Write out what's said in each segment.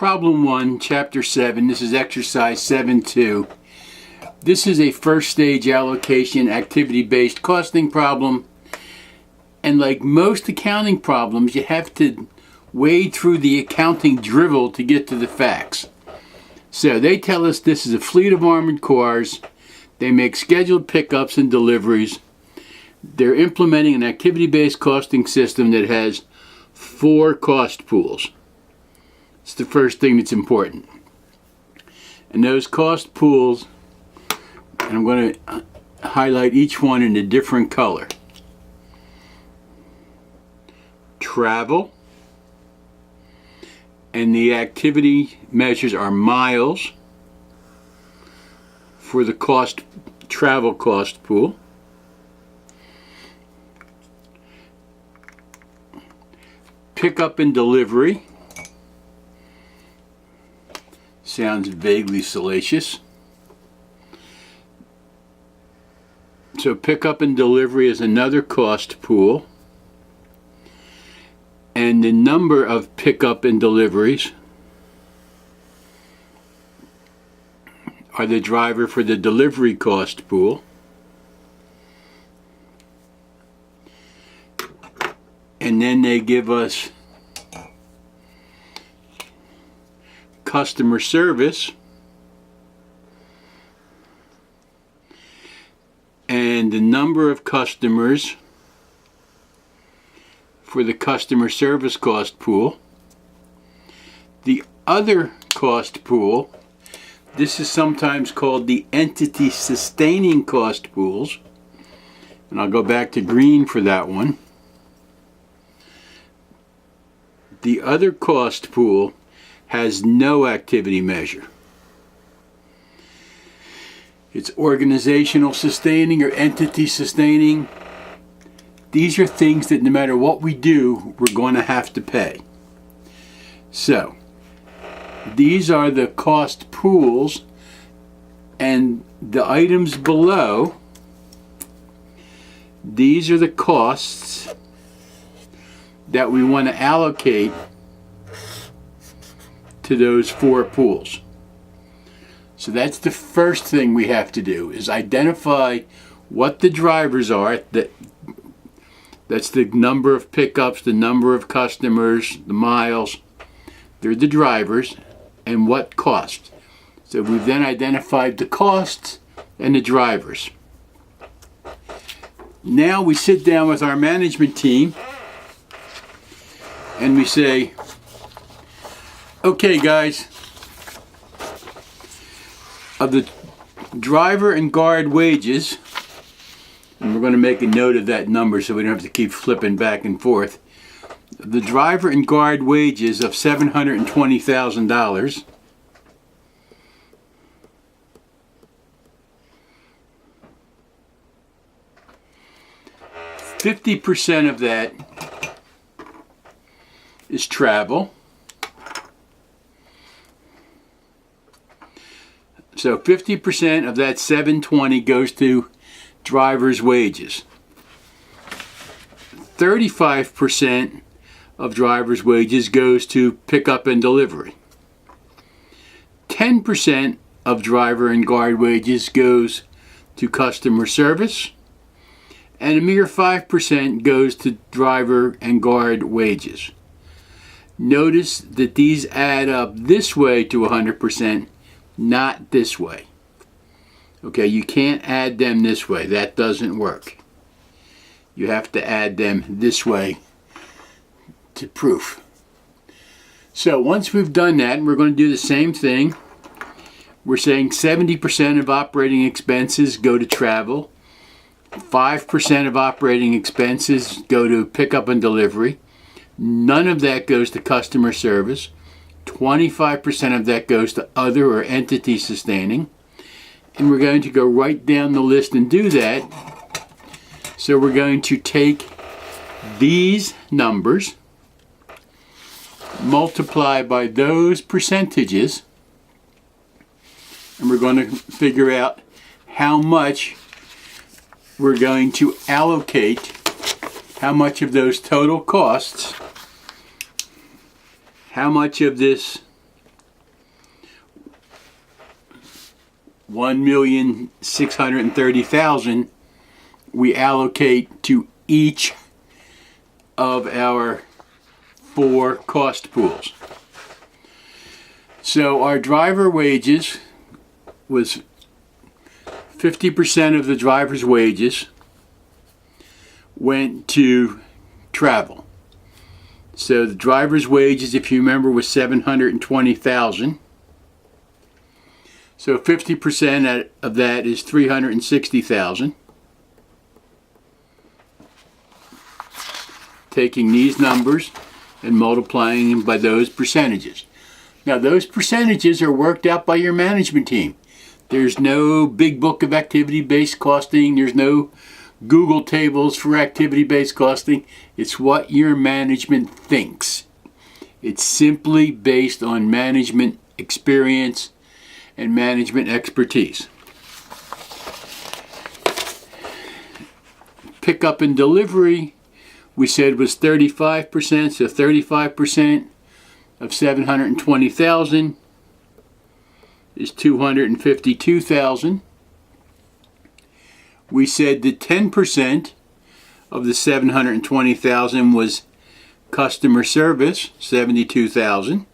Problem 1, Chapter 7. This is exercise 7.2. This is a first stage allocation activity-based costing problem. And like most accounting problems, you have to wade through the accounting drivel to get to the facts. So they tell us this is a fleet of armored cars. They make scheduled pickups and deliveries. They're implementing an activity-based costing system that has 4 cost pools. It's the first thing that's important. And those cost pools, and I'm going to highlight each one in a different color. Travel, and the activity measures are miles for the travel cost pool. Pickup and delivery. Sounds vaguely salacious. So pickup and delivery is another cost pool. And the number of pickup and deliveries are the driver for the delivery cost pool. And then they give us customer service and the number of customers for the customer service cost pool. The other cost pool, this is sometimes called the entity sustaining cost pools, and I'll go back to green for that one. The other cost pool has no activity measure. It's organizational sustaining or entity sustaining. These are things that no matter what we do, we're going to have to pay. So, these are the cost pools, and the items below, these are the costs that we want to allocate to those 4 pools. So that's the first thing we have to do, is identify what the drivers are. That's the number of pickups, the number of customers, the miles. They're the drivers, and what cost. So we've then identified the costs and the drivers. Now we sit down with our management team and we say, okay guys, of the driver and guard wages, and we're going to make a note of that number so we don't have to keep flipping back and forth. The driver and guard wages of $720,000, $50% of that is travel. So 50% of that 720 goes to driver's wages. 35% of driver's wages goes to pickup and delivery. 10% of driver and guard wages goes to customer service. And a mere 5% goes to driver and guard wages. Notice that these add up this way to 100%, not this way. Okay, you can't add them this way. That doesn't work. You have to add them this way to proof. So once we've done that, we're going to do the same thing. We're saying 70% of operating expenses go to travel. 5% of operating expenses go to pickup and delivery. None of that goes to customer service. 25% of that goes to other or entity sustaining. And we're going to go right down the list and do that. So we're going to take these numbers, multiply by those percentages, and we're going to figure out how much we're going to allocate, how much of those total costs, how much of this 1,630,000 we allocate to each of our 4 cost pools. So our driver wages was 50% of the driver's wages went to travel. So the driver's wages, if you remember, was 720,000. So 50% of that is 360,000. Taking these numbers and multiplying them by those percentages. Now those percentages are worked out by your management team. There's no big book of activity-based costing. There's no Google tables for activity-based costing. It's what your management thinks. It's simply based on management experience and management expertise. Pickup and delivery, we said, was 35%, so 35% of 720,000 is 252,000. We said that 10% of the 720,000 was customer service, 72,000.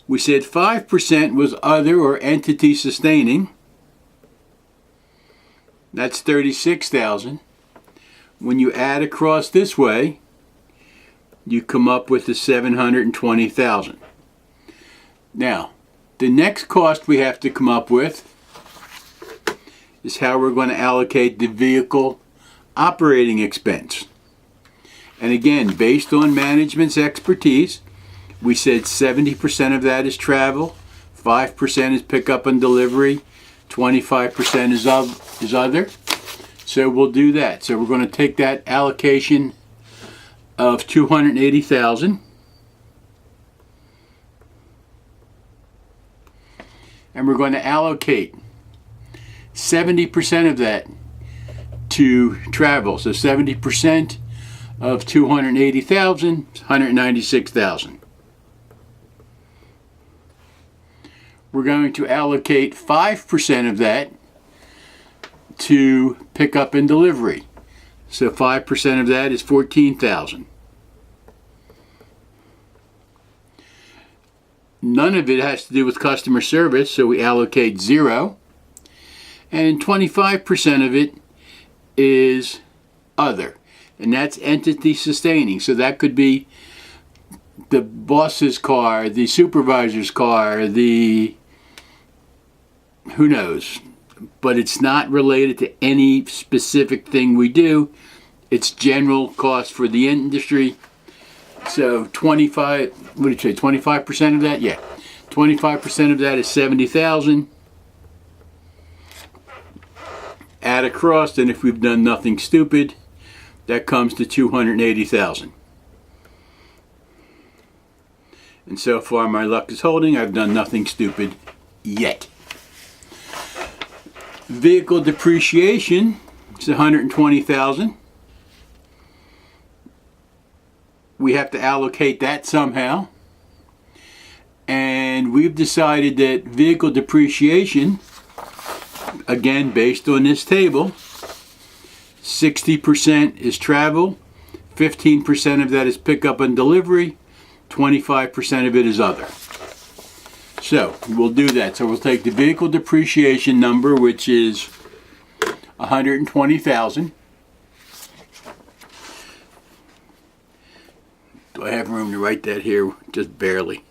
We said 5% was other or entity sustaining. That's 36,000. When you add across this way, you come up with the 720,000. Now, the next cost we have to come up with is how we're going to allocate the vehicle operating expense. And again, based on management's expertise, we said 70% of that is travel, 5% is pickup and delivery, 25% is other. So we'll do that. So we're going to take that allocation of 280,000 and we're going to allocate 70% of that to travel. So 70% of 280,000 is 196,000. We're going to allocate 5% of that to pickup and delivery. So 5% of that is 14,000. None of it has to do with customer service, so we allocate 0. And 25% of it is other, and that's entity sustaining. So that could be the boss's car, the supervisor's car, who knows. But it's not related to any specific thing we do. It's general cost for the industry. So 25, what did you say, 25% of that? Yeah. 25% of that is 70,000. Add across, and if we've done nothing stupid, that comes to 280,000. And so far my luck is holding. I've done nothing stupid yet. Vehicle depreciation is 120,000. We have to allocate that somehow. And we've decided that vehicle depreciation, again based on this table, 60% is travel, 15% of that is pickup and delivery, 25% of it is other. So we'll do that. So we'll take the vehicle depreciation number, which is 120,000. Do I have room to write that here? Just barely.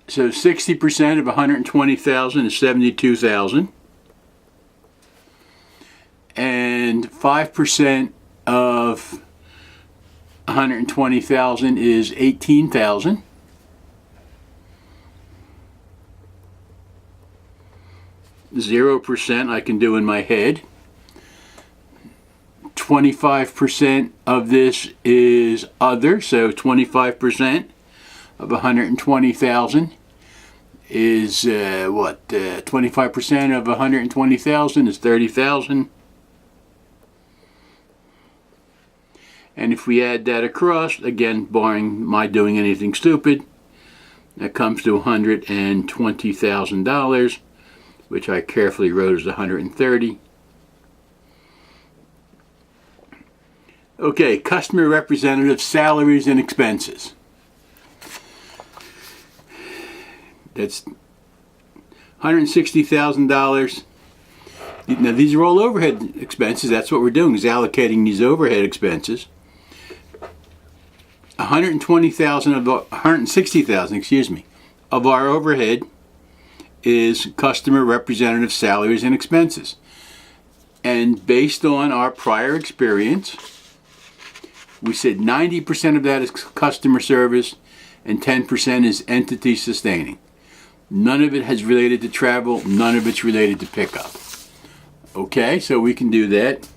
So 60% of 120,000 is 72,000. And 5% of 120,000 is 18,000. %, I can do in my head. 25% of this is other, so 25% of 120,000 is 25% of 120,000 is 30,000. And if we add that across, again, barring my doing anything stupid, That comes to $120,000, which I carefully wrote as 130. Okay, customer representative salaries and expenses. That's $160,000. Now these are all overhead expenses. That's what we're doing, is allocating these overhead expenses. $160,000 of our overhead is customer representative salaries and expenses. And based on our prior experience, we said 90% of that is customer service and 10% is entity sustaining. None of it has related to travel, none of it's related to pickup. Okay, so we can do that.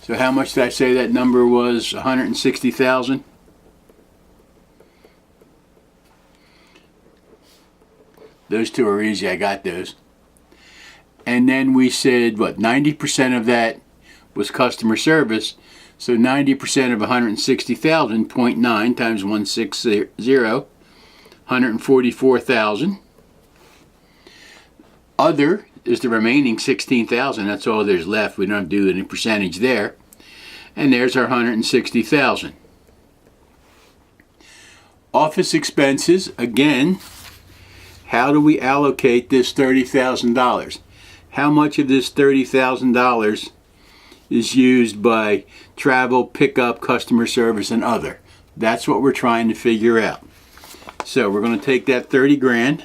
So how much did I say that number was? 160,000? Those two are easy, I got those. And then we said, what, 90% of that was customer service. So 90% of 160,000, 0.9 times 160, 144,000. Other is the remaining 16,000. That's all there's left. We don't do any percentage there. And there's our 160,000. Office expenses, again, how do we allocate this $30,000? How much of this $30,000 is used by travel, pickup, customer service, and other? That's what we're trying to figure out. So we're going to take that 30 grand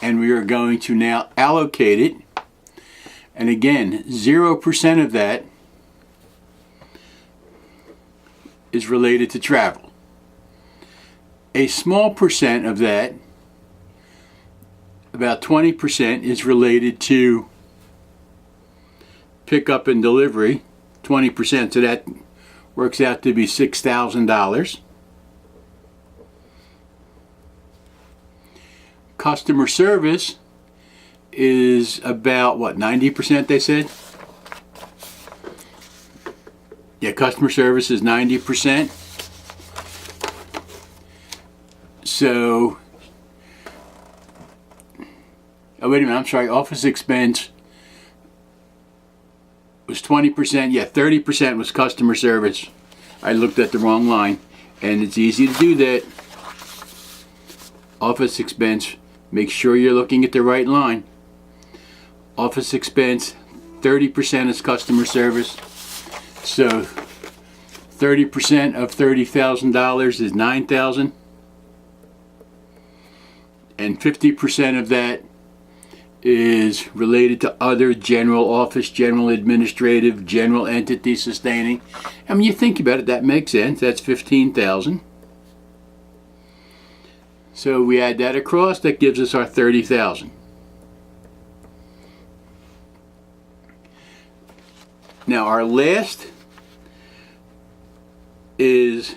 and we are going to now allocate it. And again, 0% of that is related to travel. A small percent of that, about 20%, is related to pickup and delivery, 20%, so that works out to be $6,000. Customer service is about, what, 90% they said? Yeah, customer service is 90%. So, oh, wait a minute, I'm sorry, office expense was 20%. Yeah, 30% was customer service. I looked at the wrong line, and it's easy to do that. Office expense, make sure you're looking at the right line. Office expense, 30% is customer service. So 30% of $30,000 is $9,000. And 50% of that is related to other general office, general administrative, general entity sustaining. I mean, you think about it, that makes sense. That's 15,000. So we add that across, that gives us our 30,000. Now our last is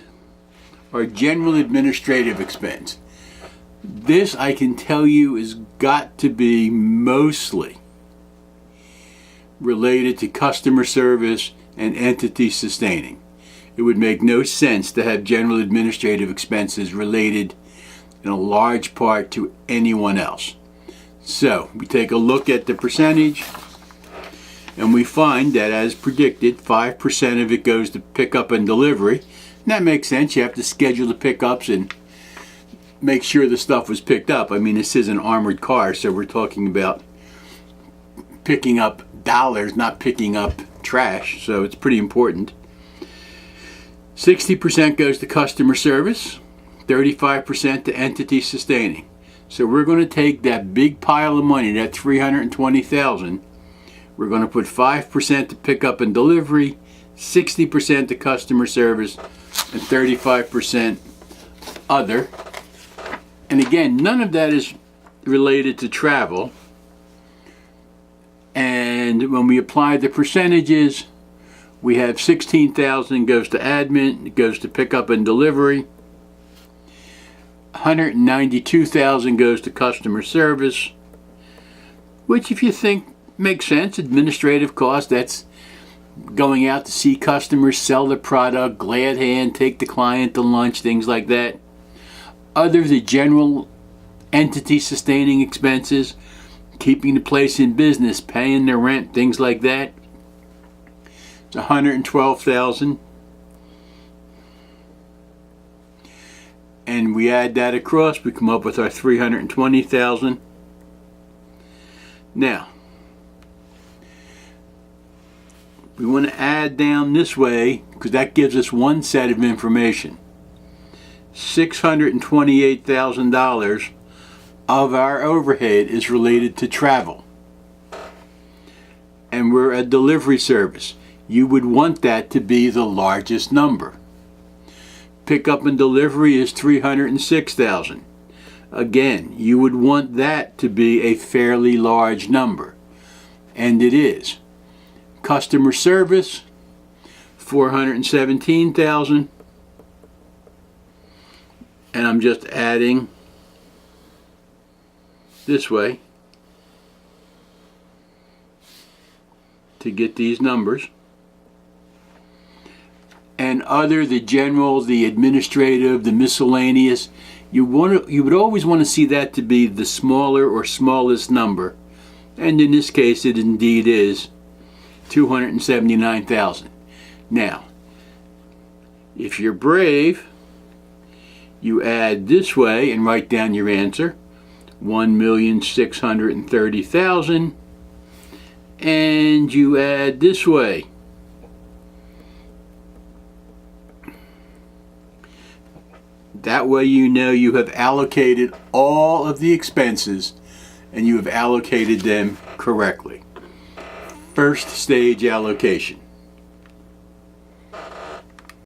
our general administrative expense. This, I can tell you, has got to be mostly related to customer service and entity sustaining. It would make no sense to have general administrative expenses related in a large part to anyone else. So we take a look at the percentage and we find that, as predicted, 5% of it goes to pickup and delivery. And that makes sense. You have to schedule the pickups and make sure the stuff was picked up. I mean, this is an armored car, so we're talking about picking up dollars, not picking up trash, so it's pretty important. 60% goes to customer service, 35% to entity sustaining. So we're going to take that big pile of money, that $320,000, we're going to put 5% to pickup and delivery, 60% to customer service, and 35% other. And again, none of that is related to travel. And when we apply the percentages, we have 16,000 goes to admin, it goes to pickup and delivery. 192,000 goes to customer service, which, if you think, makes sense. Administrative cost, that's going out to see customers, sell the product, glad hand, take the client to lunch, things like that. Other the general entity sustaining expenses, keeping the place in business, paying their rent, things like that. It's $112,000. And we add that across, we come up with our $320,000. Now, we want to add down this way because that gives us one set of information. $628,000 of our overhead is related to travel. And we're a delivery service. You would want that to be the largest number. Pickup and delivery is $306,000. Again, you would want that to be a fairly large number. And it is. Customer service, $417,000. And I'm just adding this way to get these numbers. And other, the general, the administrative, the miscellaneous, you would always want to see that to be the smaller or smallest number. And in this case, it indeed is $279,000. Now, if you're brave, you add this way and write down your answer, $1,630,000, and you add this way. That way you know you have allocated all of the expenses and you have allocated them correctly. First stage allocation.